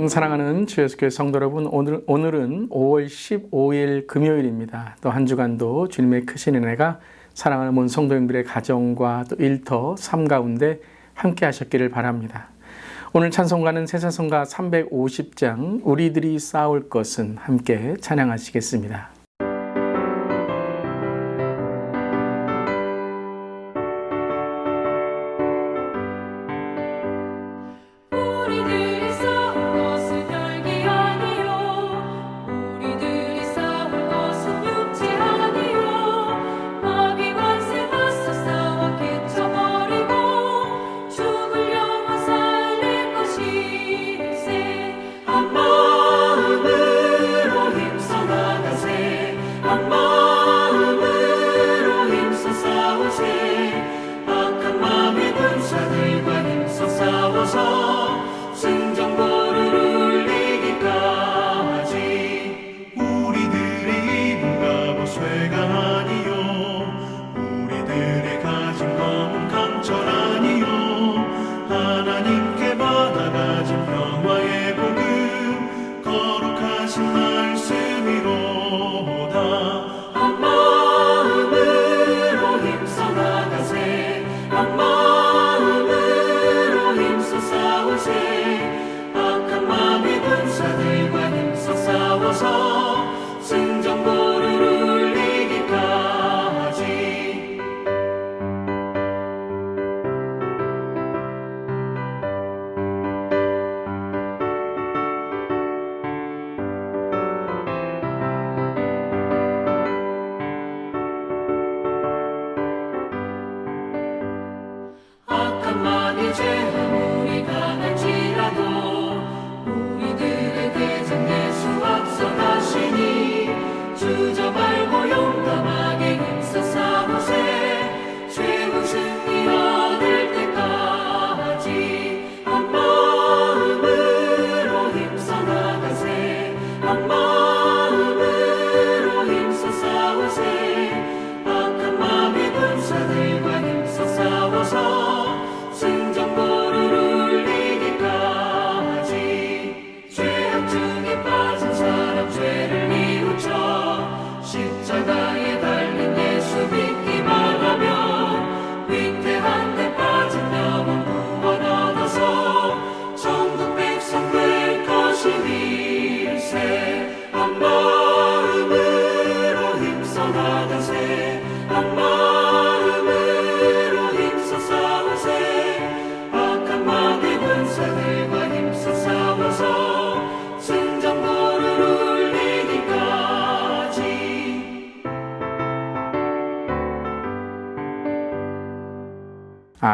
사랑하는 주 예수교회 성도 여러분, 오늘은 5월 15일 금요일입니다. 또 한 주간도 주님의 크신 은혜가 사랑하는 모든 성도님들의 가정과 또 일터, 삶 가운데 함께 하셨기를 바랍니다. 오늘 찬송가는 새사성가 350장 우리들이 싸울 것은 함께 찬양하시겠습니다.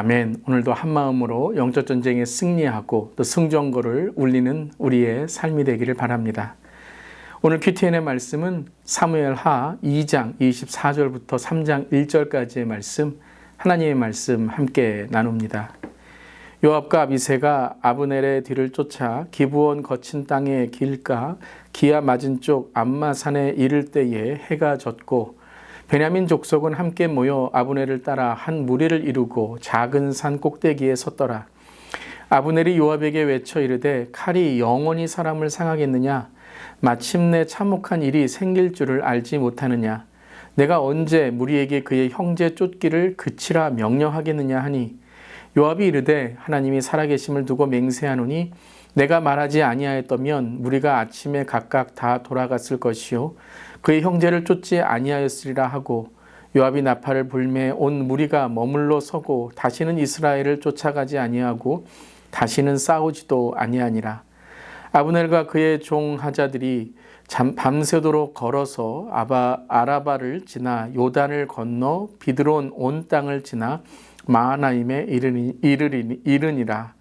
아멘. 오늘도 한마음으로 영적 전쟁에 승리하고 또 승전거를 울리는 우리의 삶이 되기를 바랍니다. 오늘 QTN의 말씀은 사무엘하 2장 24절부터 3장 1절까지의 말씀, 하나님의 말씀 함께 나눕니다. 요압과 아비새가 아브넬의 뒤를 쫓아 기브온 거친 땅의 길가 기아 맞은쪽 암마산에 이를 때에 해가 졌고 베냐민 족속은 함께 모여 아브넬을 따라 한 무리를 이루고 작은 산 꼭대기에 섰더라. 아브넬이 요압에게 외쳐 이르되 칼이 영원히 사람을 상하겠느냐? 마침내 참혹한 일이 생길 줄을 알지 못하느냐? 내가 언제 무리에게 그의 형제 쫓기를 그치라 명령하겠느냐 하니 요압이 이르되 하나님이 살아계심을 두고 맹세하노니 내가 말하지 아니하였다면 무리가 아침에 각각 다 돌아갔을 것이요 그의 형제를 쫓지 아니하였으리라 하고 요압이 나팔을 불매 온 무리가 머물러 서고 다시는 이스라엘을 쫓아가지 아니하고 다시는 싸우지도 아니하니라. 아브넬과 그의 종 하자들이 밤새도록 걸어서 아라바를 지나 요단을 건너 비드론 온 땅을 지나 마하나임에 이르니라.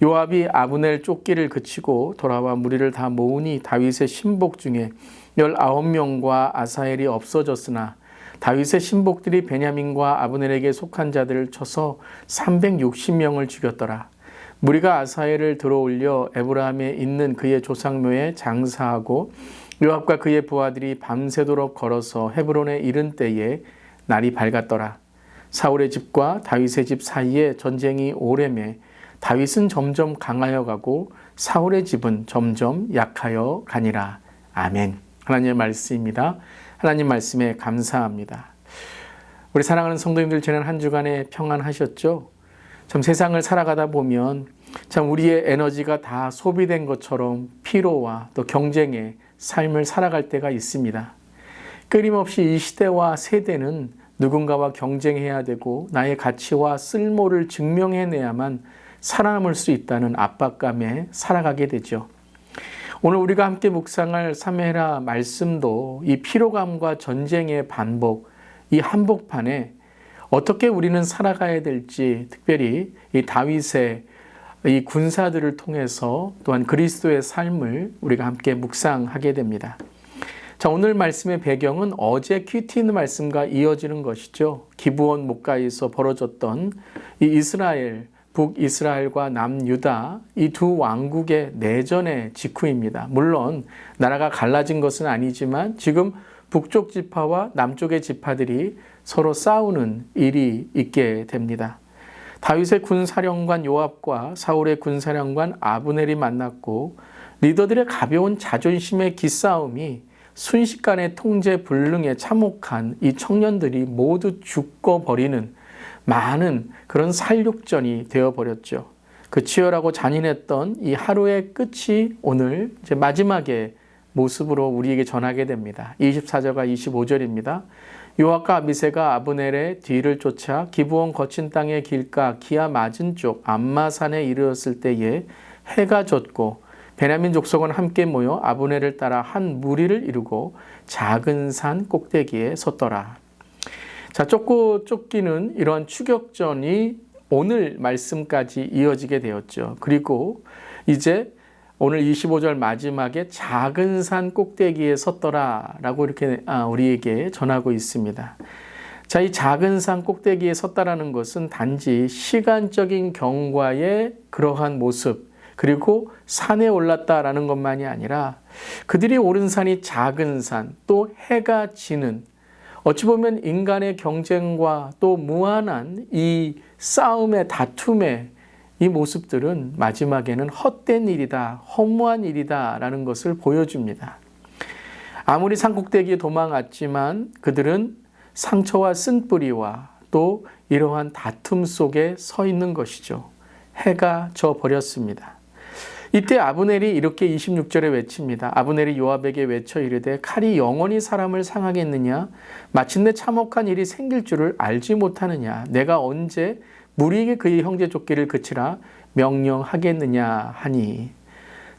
요압이 아브넬 쫓기를 그치고 돌아와 무리를 다 모으니 다윗의 신복 중에 19명과 아사헬이 없어졌으나 다윗의 신복들이 베냐민과 아브넬에게 속한 자들을 쳐서 360명을 죽였더라. 무리가 아사헬을 들어올려 에브라함에 있는 그의 조상묘에 장사하고 요압과 그의 부하들이 밤새도록 걸어서 헤브론에 이른 때에 날이 밝았더라. 사울의 집과 다윗의 집 사이에 전쟁이 오래매 다윗은 점점 강하여 가고 사울의 집은 점점 약하여 가니라. 아멘. 하나님의 말씀입니다. 하나님 말씀에 감사합니다. 우리 사랑하는 성도님들, 지난 한 주간에 평안하셨죠? 참 세상을 살아가다 보면 참 우리의 에너지가 다 소비된 것처럼 피로와 또 경쟁의 삶을 살아갈 때가 있습니다. 끊임없이 이 시대와 세대는 누군가와 경쟁해야 되고 나의 가치와 쓸모를 증명해내야만 살아남을 수 있다는 압박감에 살아가게 되죠. 오늘 우리가 함께 묵상할 사무엘하 말씀도 이 피로감과 전쟁의 반복, 이 한복판에 어떻게 우리는 살아가야 될지, 특별히 이 다윗의 이 군사들을 통해서 또한 그리스도의 삶을 우리가 함께 묵상하게 됩니다. 자, 오늘 말씀의 배경은 어제 큐티 말씀과 이어지는 것이죠. 기브온 목가에서 벌어졌던 이 이스라엘, 북이스라엘과 남유다 이 두 왕국의 내전의 직후입니다. 물론 나라가 갈라진 것은 아니지만 지금 북쪽 지파와 남쪽의 지파들이 서로 싸우는 일이 있게 됩니다. 다윗의 군사령관 요압과 사울의 군사령관 아브넬이 만났고 리더들의 가벼운 자존심의 기싸움이 순식간에 통제 불능에 참혹한 이 청년들이 모두 죽어버리는 많은 그런 살육전이 되어버렸죠. 그 치열하고 잔인했던 이 하루의 끝이 오늘 이제 마지막의 모습으로 우리에게 전하게 됩니다. 24절과 25절입니다. 요압과 아비새가 아브넬의 뒤를 쫓아 기브온 거친 땅의 길가 기아 맞은 쪽 암마산에 이르렀을 때에 해가 졌고 베냐민 족속은 함께 모여 아브넬을 따라 한 무리를 이루고 작은 산 꼭대기에 섰더라. 자, 쫓고 쫓기는 이러한 추격전이 오늘 말씀까지 이어지게 되었죠. 그리고 이제 오늘 25절 마지막에 작은 산 꼭대기에 섰더라 라고 이렇게 우리에게 전하고 있습니다. 자, 이 작은 산 꼭대기에 섰다라는 것은 단지 시간적인 경과의 그러한 모습, 그리고 산에 올랐다라는 것만이 아니라 그들이 오른 산이 작은 산, 또 해가 지는, 어찌 보면 인간의 경쟁과 또 무한한 이 싸움의 다툼의 이 모습들은 마지막에는 헛된 일이다, 허무한 일이다 라는 것을 보여줍니다. 아무리 산꼭대기에 도망갔지만 그들은 상처와 쓴뿌리와 또 이러한 다툼 속에 서 있는 것이죠. 해가 져 버렸습니다. 이때 아브넬이 이렇게 26절에 외칩니다. 아브넬이 요압에게 외쳐 이르되 칼이 영원히 사람을 상하겠느냐? 마침내 참혹한 일이 생길 줄을 알지 못하느냐? 내가 언제 무리에게 그의 형제 쫓기를 그치라 명령하겠느냐 하니.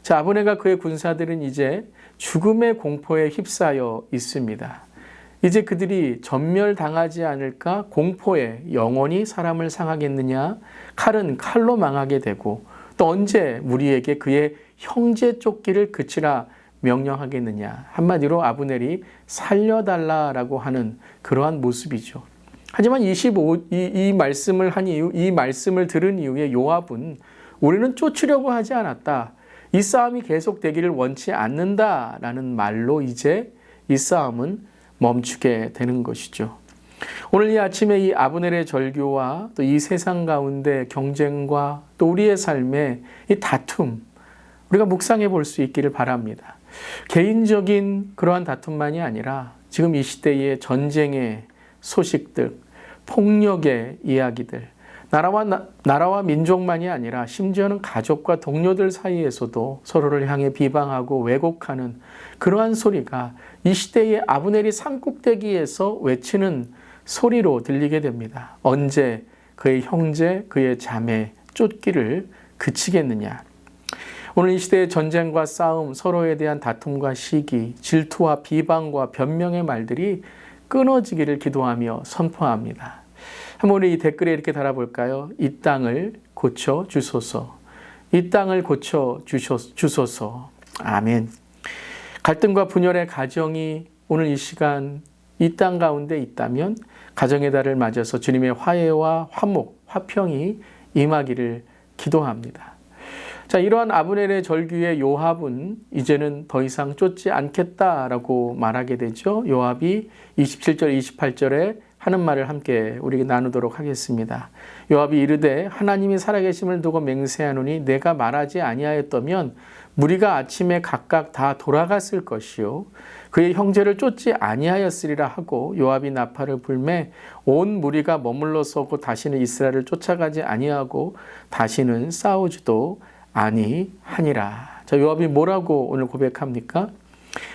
자, 아브넬과 그의 군사들은 이제 죽음의 공포에 휩싸여 있습니다. 이제 그들이 전멸당하지 않을까 공포에 영원히 사람을 상하겠느냐? 칼은 칼로 망하게 되고 또 언제 무리에게 그의 형제 쫓기를 그치라 명령하겠느냐. 한마디로 아브넬이 살려달라라고 하는 그러한 모습이죠. 하지만 이 말씀을 한 이유, 이 말씀을 들은 이후에 요압은 우리는 쫓으려고 하지 않았다. 이 싸움이 계속되기를 원치 않는다라는 말로 이제 이 싸움은 멈추게 되는 것이죠. 오늘 이 아침에 이 아브넬의 절규와 또 이 세상 가운데 경쟁과 또 우리의 삶의 이 다툼, 우리가 묵상해 볼 수 있기를 바랍니다. 개인적인 그러한 다툼만이 아니라 지금 이 시대의 전쟁의 소식들, 폭력의 이야기들, 나라와 민족만이 아니라 심지어는 가족과 동료들 사이에서도 서로를 향해 비방하고 왜곡하는 그러한 소리가 이 시대의 아브넬이 산꼭대기에서 외치는 소리로 들리게 됩니다. 언제 그의 형제, 그의 자매 쫓기를 그치겠느냐. 오늘 이 시대의 전쟁과 싸움, 서로에 대한 다툼과 시기, 질투와 비방과 변명의 말들이 끊어지기를 기도하며 선포합니다. 한번 우리 이 댓글에 이렇게 달아볼까요? 이 땅을 고쳐 주소서. 이 땅을 고쳐 주소서. 아멘. 갈등과 분열의 가정이 오늘 이 시간 이 땅 가운데 있다면 가정의 달을 맞아서 주님의 화해와 화목, 화평이 임하기를 기도합니다. 자, 이러한 아브넬의 절규에 요압은 이제는 더 이상 쫓지 않겠다라고 말하게 되죠. 요압이 27절, 28절에 하는 말을 함께 우리 나누도록 하겠습니다. 요압이 이르되 하나님이 살아계심을 두고 맹세하노니 내가 말하지 아니하였다면 무리가 아침에 각각 다 돌아갔을 것이요 그의 형제를 쫓지 아니하였으리라 하고 요압이 나팔을 불매 온 무리가 머물러 서고 다시는 이스라엘을 쫓아가지 아니하고 다시는 싸우지도 아니하니라. 자, 요압이 뭐라고 오늘 고백합니까?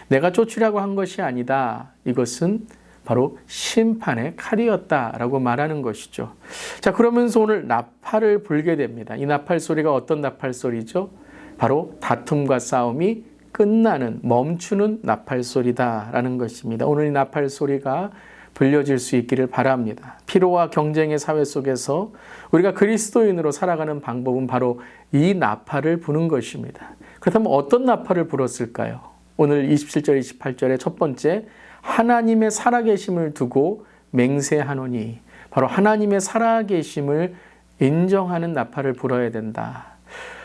내가 쫓으려고 한 것이 아니다. 이것은 바로 심판의 칼이었다라고 말하는 것이죠. 자, 그러면서 오늘 나팔을 불게 됩니다. 이 나팔 소리가 어떤 나팔 소리죠? 바로 다툼과 싸움이 끝나는, 멈추는 나팔 소리다라는 것입니다. 오늘 이 나팔 소리가 불려질 수 있기를 바랍니다. 피로와 경쟁의 사회 속에서 우리가 그리스도인으로 살아가는 방법은 바로 이 나팔을 부는 것입니다. 그렇다면 어떤 나팔을 불었을까요? 오늘 27절, 28절의 첫 번째, 하나님의 살아계심을 두고 맹세하노니, 바로 하나님의 살아계심을 인정하는 나팔을 불어야 된다.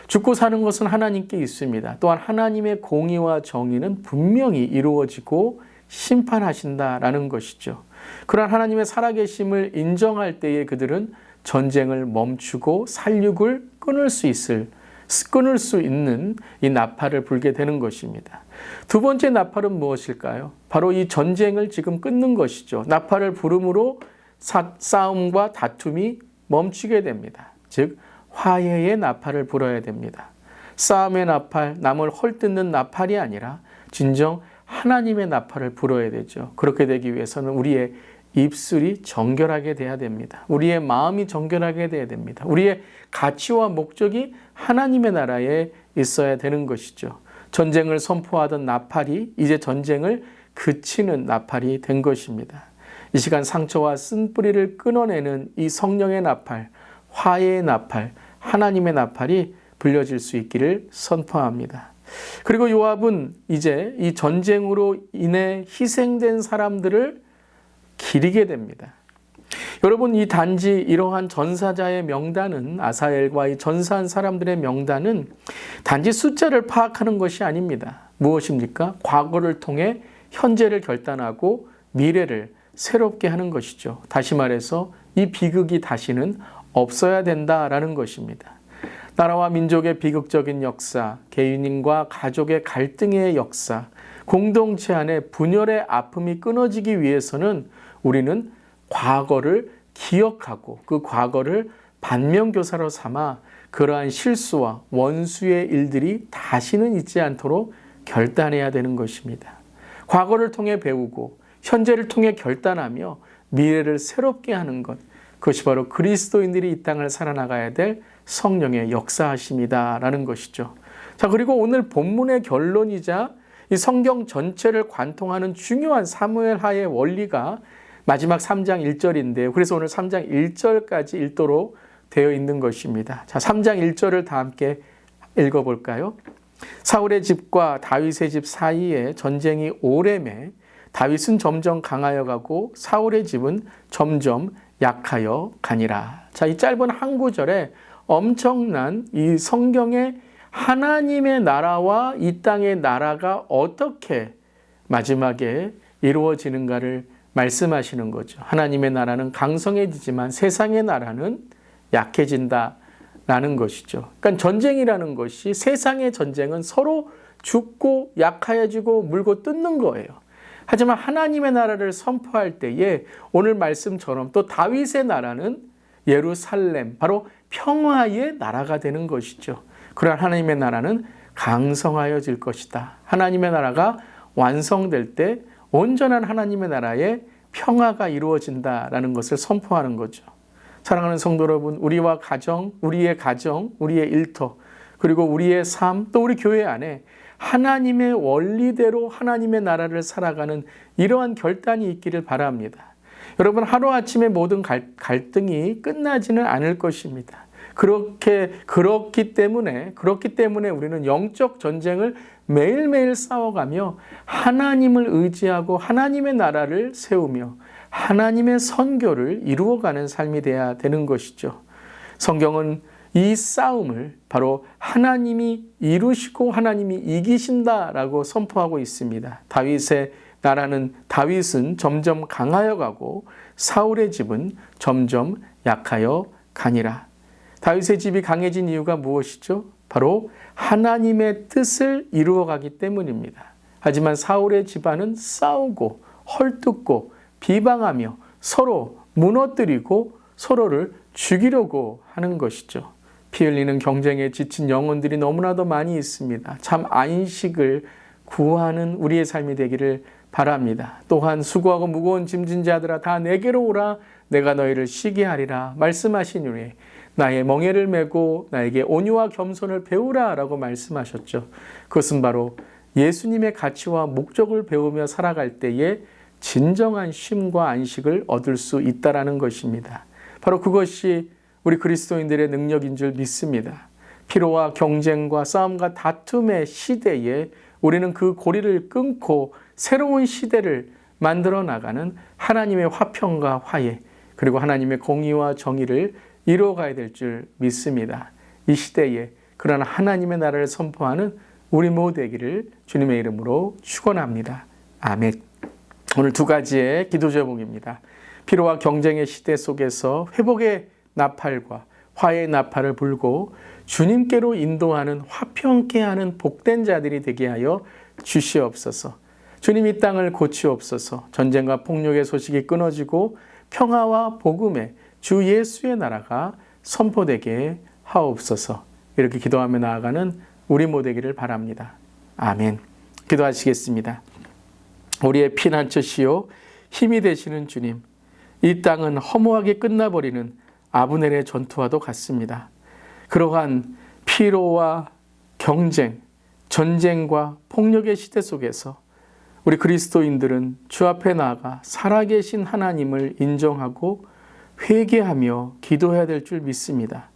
죽고 사는 것은 하나님께 있습니다. 또한 하나님의 공의와 정의는 분명히 이루어지고 심판하신다라는 것이죠. 그러한 하나님의 살아계심을 인정할 때에 그들은 전쟁을 멈추고 살육을 끊을 수 있는 이 나팔을 불게 되는 것입니다. 두 번째 나팔은 무엇일까요? 바로 이 전쟁을 지금 끊는 것이죠. 나팔을 부름으로 싸움과 다툼이 멈추게 됩니다. 즉 화해의 나팔을 불어야 됩니다. 싸움의 나팔, 남을 헐뜯는 나팔이 아니라 진정 하나님의 나팔을 불어야 되죠. 그렇게 되기 위해서는 우리의 입술이 정결하게 돼야 됩니다. 우리의 마음이 정결하게 돼야 됩니다. 우리의 가치와 목적이 하나님의 나라에 있어야 되는 것이죠. 전쟁을 선포하던 나팔이 이제 전쟁을 그치는 나팔이 된 것입니다. 이 시간 상처와 쓴뿌리를 끊어내는 이 성령의 나팔, 화해의 나팔, 하나님의 나팔이 불려질 수 있기를 선포합니다. 그리고 요압은 이제 이 전쟁으로 인해 희생된 사람들을 기리게 됩니다. 여러분, 이 단지 이러한 전사자의 명단은, 아사엘과 이 전사한 사람들의 명단은 단지 숫자를 파악하는 것이 아닙니다. 무엇입니까? 과거를 통해 현재를 결단하고 미래를 새롭게 하는 것이죠. 다시 말해서 이 비극이 다시는 없어야 된다라는 것입니다. 나라와 민족의 비극적인 역사, 개인과 가족의 갈등의 역사, 공동체 안에 분열의 아픔이 끊어지기 위해서는 우리는 과거를 기억하고 그 과거를 반면교사로 삼아 그러한 실수와 원수의 일들이 다시는 있지 않도록 결단해야 되는 것입니다. 과거를 통해 배우고 현재를 통해 결단하며 미래를 새롭게 하는 것, 그것이 바로 그리스도인들이 이 땅을 살아나가야 될 성령의 역사하심이다라는 것이죠. 자, 그리고 오늘 본문의 결론이자 이 성경 전체를 관통하는 중요한 사무엘하의 원리가 마지막 3장 1절인데요. 그래서 오늘 3장 1절까지 읽도록 되어 있는 것입니다. 자, 3장 1절을 다 함께 읽어볼까요? 사울의 집과 다윗의 집 사이에 전쟁이 오래매 다윗은 점점 강하여 가고 사울의 집은 점점 약하여 가니라. 자, 이 짧은 한 구절에 엄청난 이 성경의 하나님의 나라와 이 땅의 나라가 어떻게 마지막에 이루어지는가를 말씀하시는 거죠. 하나님의 나라는 강성해지지만 세상의 나라는 약해진다라는 것이죠. 그러니까 전쟁이라는 것이, 세상의 전쟁은 서로 죽고 약해지고 물고 뜯는 거예요. 하지만 하나님의 나라를 선포할 때에 오늘 말씀처럼 또 다윗의 나라는 예루살렘, 바로 평화의 나라가 되는 것이죠. 그러한 하나님의 나라는 강성하여질 것이다. 하나님의 나라가 완성될 때 온전한 하나님의 나라에 평화가 이루어진다라는 것을 선포하는 거죠. 사랑하는 성도 여러분, 우리의 가정, 우리의 일터, 그리고 우리의 삶, 또 우리 교회 안에 하나님의 원리대로 하나님의 나라를 살아가는 이러한 결단이 있기를 바랍니다. 여러분, 하루아침에 모든 갈등이 끝나지는 않을 것입니다. 그렇기 때문에 우리는 영적 전쟁을 매일매일 싸워가며 하나님을 의지하고 하나님의 나라를 세우며 하나님의 선교를 이루어가는 삶이 되어야 되는 것이죠. 성경은 이 싸움을 바로 하나님이 이루시고 하나님이 이기신다라고 선포하고 있습니다. 다윗의 나라는 다윗은 점점 강하여 가고 사울의 집은 점점 약하여 가니라. 다윗의 집이 강해진 이유가 무엇이죠? 바로 하나님의 뜻을 이루어가기 때문입니다. 하지만 사울의 집안은 싸우고 헐뜯고 비방하며 서로 무너뜨리고 서로를 죽이려고 하는 것이죠. 피 흘리는 경쟁에 지친 영혼들이 너무나도 많이 있습니다. 참 안식을 구하는 우리의 삶이 되기를 바랍니다. 또한 수고하고 무거운 짐진 자들아 다 내게로 오라 내가 너희를 쉬게 하리라 말씀하신 후에 나의 멍에를 메고 나에게 온유와 겸손을 배우라 라고 말씀하셨죠. 그것은 바로 예수님의 가치와 목적을 배우며 살아갈 때에 진정한 쉼과 안식을 얻을 수 있다라는 것입니다. 바로 그것이 우리 그리스도인들의 능력인 줄 믿습니다. 피로와 경쟁과 싸움과 다툼의 시대에 우리는 그 고리를 끊고 새로운 시대를 만들어 나가는 하나님의 화평과 화해 그리고 하나님의 공의와 정의를 이루어가야 될 줄 믿습니다. 이 시대에 그러나 하나님의 나라를 선포하는 우리 모두 되기를 주님의 이름으로 축원합니다. 아멘. 오늘 두 가지의 기도 제목입니다. 피로와 경쟁의 시대 속에서 회복의 나팔과 화해의 나팔을 불고 주님께로 인도하는 화평케 하는 복된 자들이 되게 하여 주시옵소서. 주님 이 땅을 고치옵소서. 전쟁과 폭력의 소식이 끊어지고 평화와 복음의 주 예수의 나라가 선포되게 하옵소서. 이렇게 기도하며 나아가는 우리 모두 되기를 바랍니다. 아멘. 기도하시겠습니다. 우리의 피난처시요 힘이 되시는 주님, 이 땅은 허무하게 끝나버리는 아브넬의 전투와도 같습니다. 그러한 피로와 경쟁, 전쟁과 폭력의 시대 속에서 우리 그리스도인들은 주 앞에 나아가 살아계신 하나님을 인정하고 회개하며 기도해야 될 줄 믿습니다.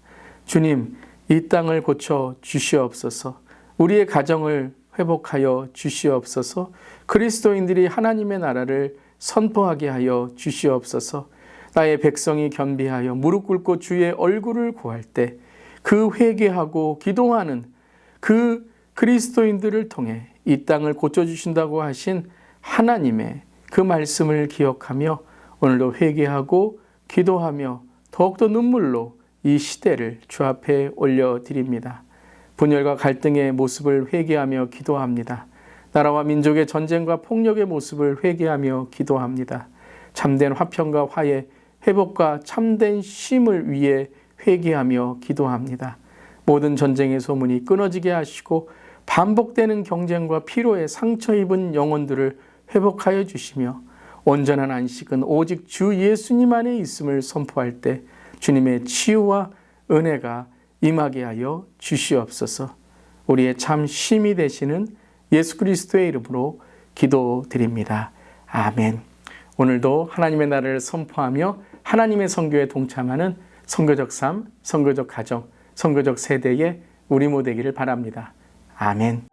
주님, 이 땅을 고쳐 주시옵소서. 우리의 가정을 회복하여 주시옵소서. 그리스도인들이 하나님의 나라를 선포하게 하여 주시옵소서. 나의 백성이 겸비하여 무릎 꿇고 주의 얼굴을 구할 때 그 회개하고 기도하는 그 그리스도인들을 통해 이 땅을 고쳐주신다고 하신 하나님의 그 말씀을 기억하며 오늘도 회개하고 기도하며 더욱더 눈물로 이 시대를 주 앞에 올려드립니다. 분열과 갈등의 모습을 회개하며 기도합니다. 나라와 민족의 전쟁과 폭력의 모습을 회개하며 기도합니다. 참된 화평과 화해, 회복과 참된 쉼을 위해 회개하며 기도합니다. 모든 전쟁의 소문이 끊어지게 하시고 반복되는 경쟁과 피로에 상처 입은 영혼들을 회복하여 주시며 온전한 안식은 오직 주 예수님 안에 있음을 선포할 때 주님의 치유와 은혜가 임하게 하여 주시옵소서. 우리의 참 쉼이 되시는 예수 그리스도의 이름으로 기도드립니다. 아멘. 오늘도 하나님의 나라를 선포하며 하나님의 선교에 동참하는 선교적 삶, 선교적 가정, 선교적 세대의 우리 모두 되기를 바랍니다. 아멘.